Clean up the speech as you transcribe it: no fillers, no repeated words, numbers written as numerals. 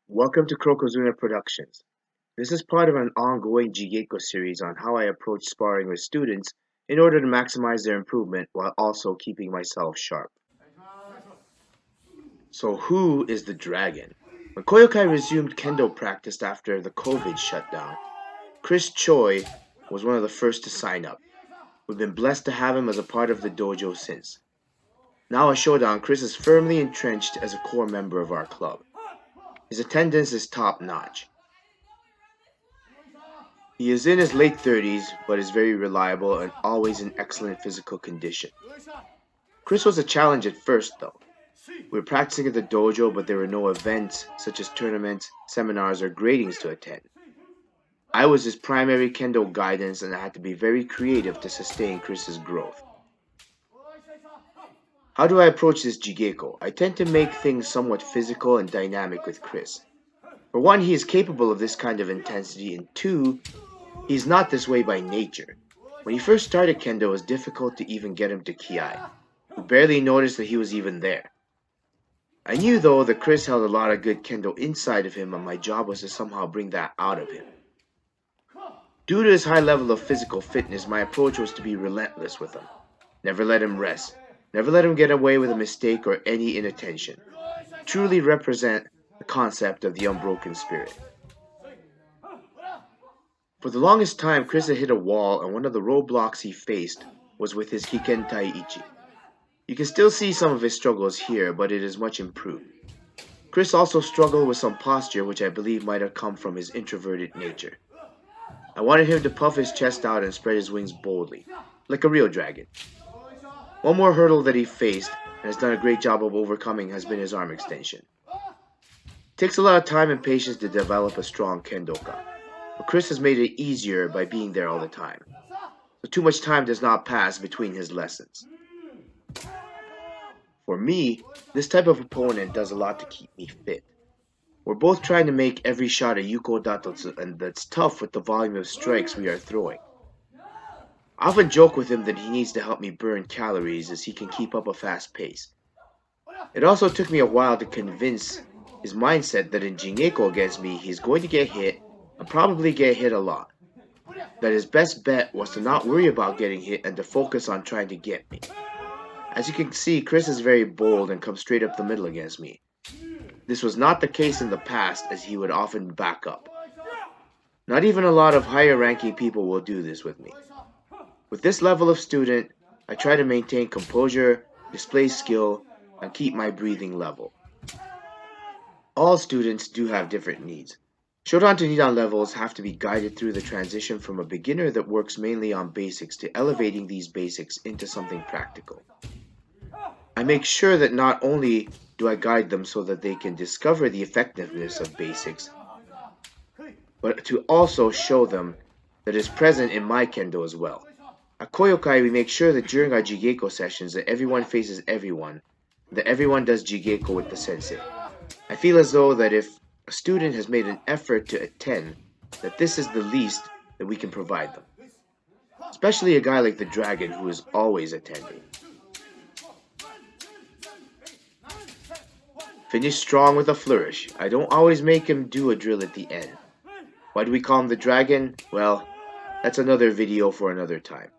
Welcome to Krokozuna Productions. This is part of an ongoing Jigeiko series on how I approach sparring with students in order to maximize their improvement while also keeping myself sharp. So who is the dragon? When Koyokai resumed kendo practice after the COVID shutdown, Choi was one of the first to sign up. We've been blessed to have him as a part of the dojo since. Now a Shodan, Chris is firmly entrenched as a core member of our club. His attendance is top notch. He is in his late 30s, but is very reliable and always in excellent physical condition. Chris was a challenge at first, though. We were practicing at the dojo, but there were no events, such as tournaments, seminars, or gradings to attend. I was his primary kendo guidance, and I had to be very creative to sustain Chris's growth. How do I approach this Jigeiko? I tend to make things somewhat physical and dynamic with Chris. For one, he is capable of this kind of intensity, and two, he's not this way by nature. When he first started kendo, it was difficult to even get him to ki. We barely noticed that he was even there. I knew, though, that Chris held a lot of good kendo inside of him, and my job was to somehow bring that out of him. Due to his high level of physical fitness, my approach was to be relentless with him. Never let him rest. Never let him get away with a mistake or any inattention. Truly represent the concept of the unbroken spirit. For the longest time, Chris had hit a wall, and one of the roadblocks he faced was with his Hiken Tai-Ichi. You can still see some of his struggles here, but it is much improved. Chris also struggled with some posture, which I believe might have come from his introverted nature. I wanted him to puff his chest out and spread his wings boldly, like a real dragon. One more hurdle that he faced, and has done a great job of overcoming, has been his arm extension. It takes a lot of time and patience to develop a strong kendoka, but Chris has made it easier by being there all the time, so too much time does not pass between his lessons. For me, this type of opponent does a lot to keep me fit. We're both trying to make every shot a yuko datotsu, and that's tough with the volume of strikes we are throwing. I often joke with him that he needs to help me burn calories as he can keep up a fast pace. It also took me a while to convince his mindset that in Jigeiko against me, he's going to get hit, and probably get hit a lot. That his best bet was to not worry about getting hit and to focus on trying to get me. As you can see, Chris is very bold and comes straight up the middle against me. This was not the case in the past, as he would often back up. Not even a lot of higher ranking people will do this with me. With this level of student, I try to maintain composure, display skill, and keep my breathing level. All students do have different needs. Shodan to Nidan levels have to be guided through the transition from a beginner that works mainly on basics to elevating these basics into something practical. I make sure that not only do I guide them so that they can discover the effectiveness of basics, but to also show them that it is present in my kendo as well. At Koyokai, we make sure that during our Jigeiko sessions that everyone faces everyone, that everyone does Jigeiko with the sensei. I feel as though that if a student has made an effort to attend, that this is the least that we can provide them. Especially a guy like the dragon who is always attending. Finish strong with a flourish. I don't always make him do a drill at the end. Why do we call him the dragon? Well, that's another video for another time.